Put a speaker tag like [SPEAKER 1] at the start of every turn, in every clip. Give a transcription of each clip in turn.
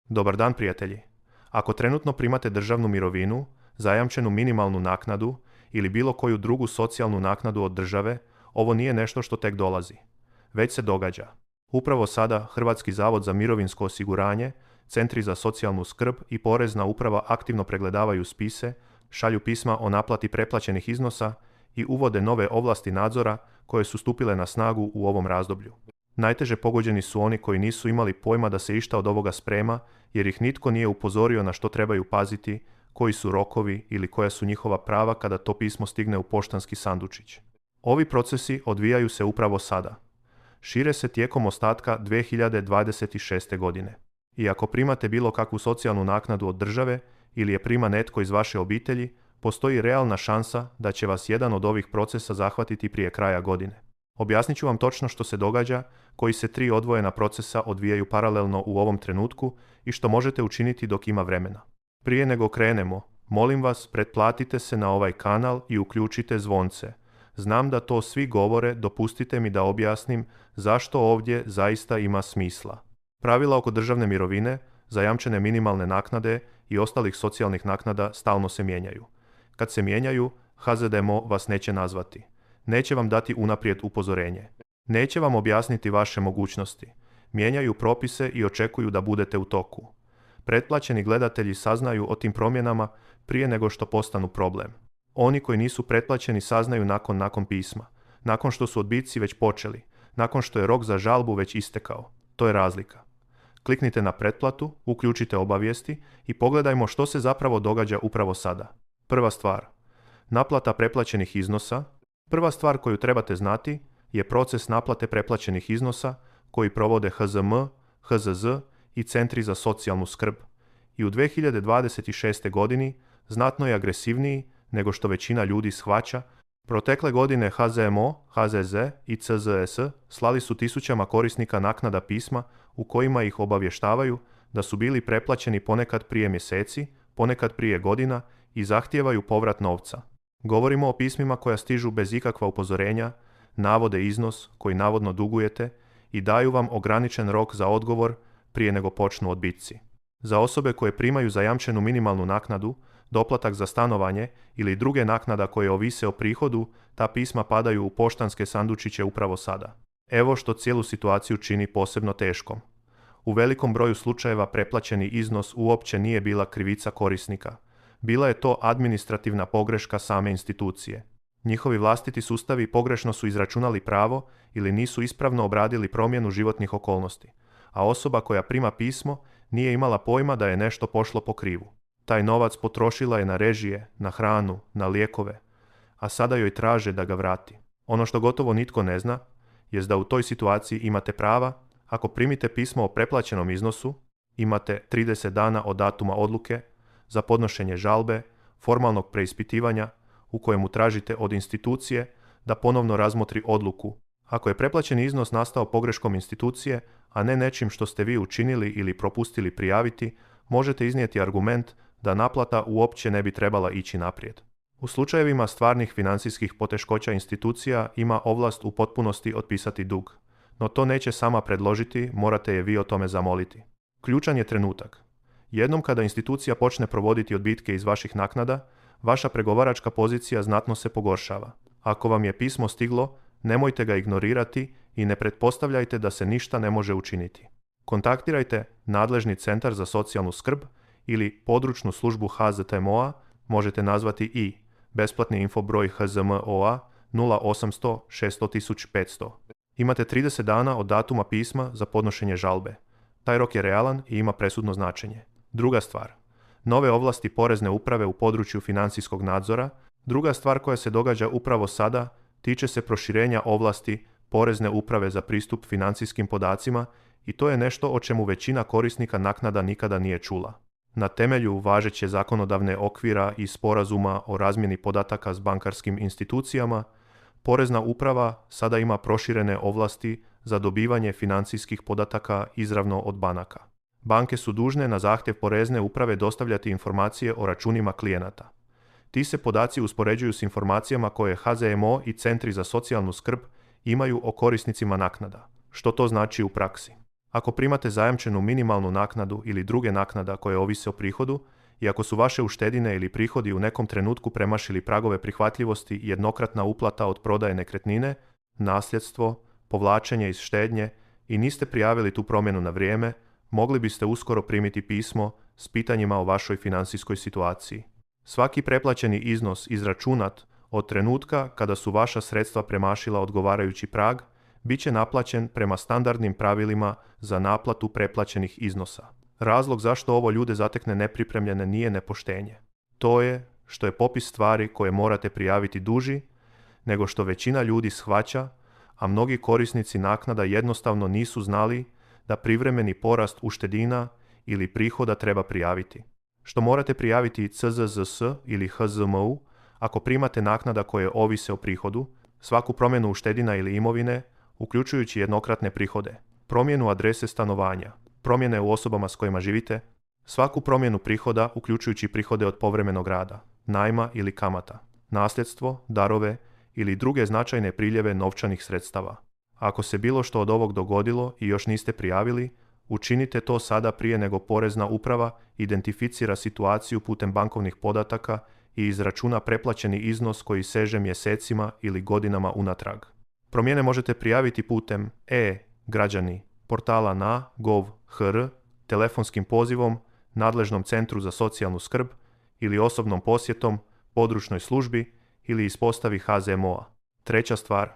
[SPEAKER 1] Dobar dan, prijatelji. Ako trenutno primate državnu mirovinu, zajamčenu minimalnu naknadu ili bilo koju drugu socijalnu naknadu od države, ovo nije nešto što tek dolazi. Već se događa. Upravo sada Hrvatski zavod za mirovinsko osiguranje, centri za socijalnu skrb i porezna uprava aktivno pregledavaju spise, šalju pisma o naplati preplaćenih iznosa i uvode nove ovlasti nadzora koje su stupile na snagu u ovom razdoblju. Najteže pogođeni su oni koji nisu imali pojma da se išta od ovoga sprema, jer ih nitko nije upozorio na što trebaju paziti, koji su rokovi ili koja su njihova prava kada to pismo stigne u poštanski sandučić. Ovi procesi odvijaju se upravo sada. Šire se tijekom ostatka 2026. godine. I ako primate bilo kakvu socijalnu naknadu od države ili je prima netko iz vaše obitelji, postoji realna šansa da će vas jedan od ovih procesa zahvatiti prije kraja godine. Objasnit ću vam točno što se događa, koji se 3 odvojena procesa odvijaju paralelno u ovom trenutku i što možete učiniti dok ima vremena. Prije nego krenemo, molim vas, pretplatite se na ovaj kanal i uključite zvonce. Znam da to svi govore, dopustite mi da objasnim zašto ovdje zaista ima smisla. Pravila oko državne mirovine, zajamčene minimalne naknade i ostalih socijalnih naknada stalno se mijenjaju. Kad se mijenjaju, HZMO vas neće nazvati. Neće vam dati unaprijed upozorenje. Neće vam objasniti vaše mogućnosti. Mijenjaju propise i očekuju da budete u toku. Pretplaćeni gledatelji saznaju o tim promjenama prije nego što postanu problem. Oni koji nisu pretplaćeni saznaju nakon pisma, nakon što su odbici već počeli, nakon što je rok za žalbu već istekao. To je razlika. Kliknite na pretplatu, uključite obavijesti i pogledajmo što se zapravo događa upravo sada. Prva stvar. Naplata preplaćenih iznosa. Prva stvar koju trebate znati je proces naplate preplaćenih iznosa koji provode HZM, HZZ i centri za socijalnu skrb. I u 2026. godini znatno je agresivniji nego što većina ljudi shvaća. Protekle godine HZMO, HZZ i CZS slali su tisućama korisnika naknada pisma u kojima ih obavještavaju da su bili preplaćeni ponekad prije mjeseci, ponekad prije godina i zahtijevaju povrat novca. Govorimo o pismima koja stižu bez ikakva upozorenja, navode iznos koji navodno dugujete i daju vam ograničen rok za odgovor prije nego počnu odbici. Za osobe koje primaju zajamčenu minimalnu naknadu, doplatak za stanovanje ili druge naknada koje ovise o prihodu, ta pisma padaju u poštanske sandučiće upravo sada. Evo što cijelu situaciju čini posebno teškom. U velikom broju slučajeva preplaćeni iznos uopće nije bila krivica korisnika. Bila je to administrativna pogreška same institucije. Njihovi vlastiti sustavi pogrešno su izračunali pravo ili nisu ispravno obradili promjenu životnih okolnosti, a osoba koja prima pismo nije imala pojma da je nešto pošlo po krivu. Taj novac potrošila je na režije, na hranu, na lijekove, a sada joj traže da ga vrati. Ono što gotovo nitko ne zna, jest da u toj situaciji imate prava. Ako primite pismo o preplaćenom iznosu, imate 30 dana od datuma odluke za podnošenje žalbe, formalnog preispitivanja u kojemu tražite od institucije da ponovno razmotri odluku. Ako je preplaćeni iznos nastao pogreškom institucije, a ne nečim što ste vi učinili ili propustili prijaviti, možete iznijeti argument da naplata uopće ne bi trebala ići naprijed. U slučajevima stvarnih financijskih poteškoća institucija ima ovlast u potpunosti otpisati dug, no to neće sama predložiti, morate je vi o tome zamoliti. Ključan je trenutak. Jednom kada institucija počne provoditi odbitke iz vaših naknada, vaša pregovaračka pozicija znatno se pogoršava. Ako vam je pismo stiglo, nemojte ga ignorirati i ne pretpostavljajte da se ništa ne može učiniti. Kontaktirajte nadležni centar za socijalnu skrb ili područnu službu HZMO-a, možete nazvati i besplatni info broj HZMO-a 0800 600 500. Imate 30 dana od datuma pisma za podnošenje žalbe. Taj rok je realan i ima presudno značenje. Druga stvar. Nove ovlasti porezne uprave u području financijskog nadzora. Druga stvar koja se događa upravo sada tiče se proširenja ovlasti porezne uprave za pristup financijskim podacima i to je nešto o čemu većina korisnika naknada nikada nije čula. Na temelju važeće zakonodavne okvira i sporazuma o razmjeni podataka s bankarskim institucijama, porezna uprava sada ima proširene ovlasti za dobivanje financijskih podataka izravno od banaka. Banke su dužne na zahtjev porezne uprave dostavljati informacije o računima klijenata. Ti se podaci uspoređuju s informacijama koje HZMO i centri za socijalnu skrb imaju o korisnicima naknada. Što to znači u praksi? Ako primate zajamčenu minimalnu naknadu ili druge naknada koje ovise o prihodu, i ako su vaše uštedine ili prihodi u nekom trenutku premašili pragove prihvatljivosti, jednokratna uplata od prodaje nekretnine, nasljedstvo, povlačenje iz štednje i niste prijavili tu promjenu na vrijeme, mogli biste uskoro primiti pismo s pitanjima o vašoj financijskoj situaciji. Svaki preplaćeni iznos izračunat od trenutka kada su vaša sredstva premašila odgovarajući prag, bit će naplaćen prema standardnim pravilima za naplatu preplaćenih iznosa. Razlog zašto ovo ljude zatekne nepripremljene nije nepoštenje. To je što je popis stvari koje morate prijaviti duži nego što većina ljudi shvaća, a mnogi korisnici naknada jednostavno nisu znali da privremeni porast uštedina ili prihoda treba prijaviti. Što morate prijaviti i CZZS ili HZMU ako primate naknada koje ovise o prihodu, svaku promjenu uštedina ili imovine, uključujući jednokratne prihode, promjenu adrese stanovanja, promjene u osobama s kojima živite, svaku promjenu prihoda uključujući prihode od povremenog rada, najma ili kamata, nasljedstvo, darove ili druge značajne priljeve novčanih sredstava. Ako se bilo što od ovog dogodilo i još niste prijavili, učinite to sada prije nego Porezna uprava identificira situaciju putem bankovnih podataka i izračuna preplaćeni iznos koji seže mjesecima ili godinama unatrag. Promjene možete prijaviti putem e-građani portala na gov.hr, telefonskim pozivom, nadležnom centru za socijalnu skrb ili osobnom posjetom, područnoj službi ili ispostavi HZMO-a. Treća stvar,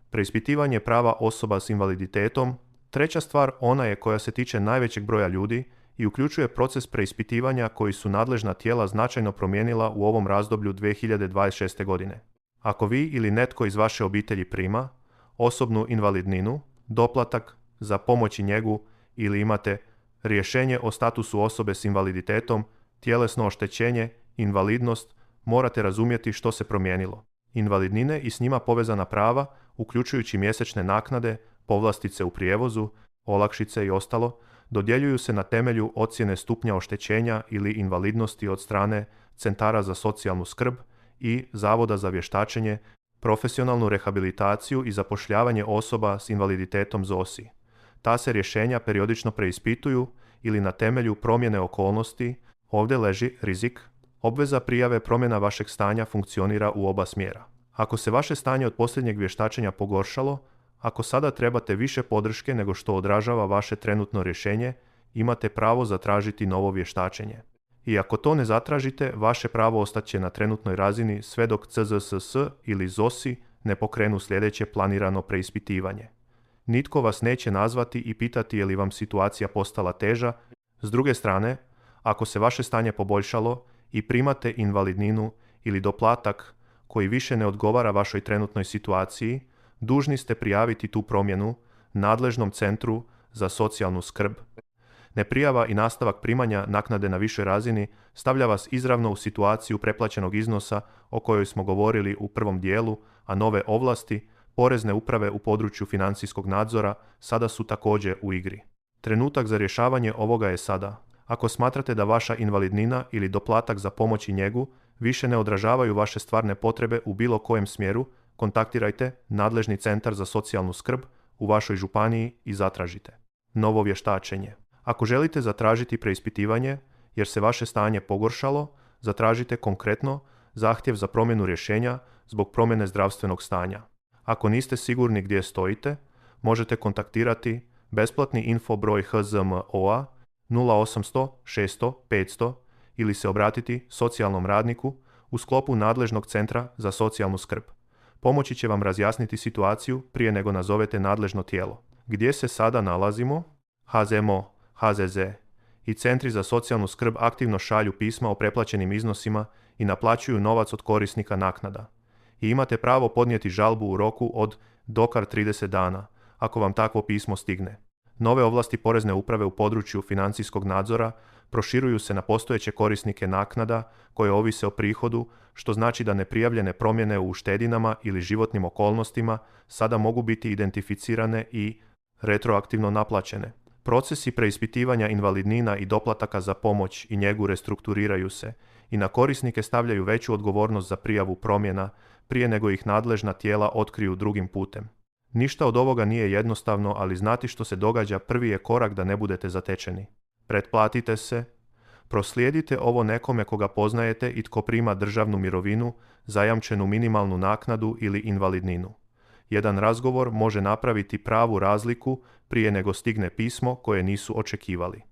[SPEAKER 1] preispitivanje prava osoba s invaliditetom. Treća stvar, ona je koja se tiče najvećeg broja ljudi i uključuje proces preispitivanja koji su nadležna tijela značajno promijenila u ovom razdoblju 2026. godine. Ako vi ili netko iz vaše obitelji prima osobnu invalidninu, doplatak za pomoć i njegu ili imate rješenje o statusu osobe s invaliditetom, tjelesno oštećenje, invalidnost, morate razumjeti što se promijenilo. Invalidnine i s njima povezana prava, uključujući mjesečne naknade, povlastice u prijevozu, olakšice i ostalo, dodjeljuju se na temelju ocjene stupnja oštećenja ili invalidnosti od strane centara za socijalnu skrb i Zavoda za vještačenje, profesionalnu rehabilitaciju i zapošljavanje osoba s invaliditetom ZOSI. Ta se rješenja periodično preispituju ili na temelju promjene okolnosti, ovdje leži rizik, obveza prijave promjena vašeg stanja funkcionira u oba smjera. Ako se vaše stanje od posljednjeg vještačenja pogoršalo, ako sada trebate više podrške nego što odražava vaše trenutno rješenje, imate pravo zatražiti novo vještačenje. I ako to ne zatražite, vaše pravo ostaće na trenutnoj razini sve dok CZSS ili ZOSI ne pokrenu sljedeće planirano preispitivanje. Nitko vas neće nazvati i pitati je li vam situacija postala teža. S druge strane, ako se vaše stanje poboljšalo i primate invalidninu ili doplatak koji više ne odgovara vašoj trenutnoj situaciji, dužni ste prijaviti tu promjenu nadležnom centru za socijalnu skrb. Neprijava i nastavak primanja naknade na višoj razini stavlja vas izravno u situaciju preplaćenog iznosa o kojoj smo govorili u prvom dijelu, a nove ovlasti Porezne uprave u području financijskog nadzora sada su također u igri. Trenutak za rješavanje ovoga je sada. Ako smatrate da vaša invalidnina ili doplatak za pomoć i njegu više ne odražavaju vaše stvarne potrebe u bilo kojem smjeru, kontaktirajte nadležni centar za socijalnu skrb u vašoj županiji i zatražite novo vještačenje. Ako želite zatražiti preispitivanje jer se vaše stanje pogoršalo, zatražite konkretno zahtjev za promjenu rješenja zbog promjene zdravstvenog stanja. Ako niste sigurni gdje stojite, možete kontaktirati besplatni info broj HZMO-a 0800 600 500 ili se obratiti socijalnom radniku u sklopu nadležnog centra za socijalnu skrb. Pomoći će vam razjasniti situaciju prije nego nazovete nadležno tijelo. Gdje se sada nalazimo? HZMO, HZZ i centri za socijalnu skrb aktivno šalju pisma o preplaćenim iznosima i naplaćuju novac od korisnika naknada. I imate pravo podnijeti žalbu u roku od dokar 30 dana, ako vam takvo pismo stigne. Nove ovlasti Porezne uprave u području financijskog nadzora proširuju se na postojeće korisnike naknada koje ovise o prihodu, što znači da neprijavljene promjene u uštedinama ili životnim okolnostima sada mogu biti identificirane i retroaktivno naplaćene. Procesi preispitivanja invalidnina i doplataka za pomoć i njegu restrukturiraju se i na korisnike stavljaju veću odgovornost za prijavu promjena prije nego ih nadležna tijela otkriju drugim putem. Ništa od ovoga nije jednostavno, ali znati što se događa prvi je korak da ne budete zatečeni. Pretplatite se, proslijedite ovo nekome koga poznajete i tko prima državnu mirovinu, zajamčenu minimalnu naknadu ili invalidninu. Jedan razgovor može napraviti pravu razliku prije nego stigne pismo koje nisu očekivali.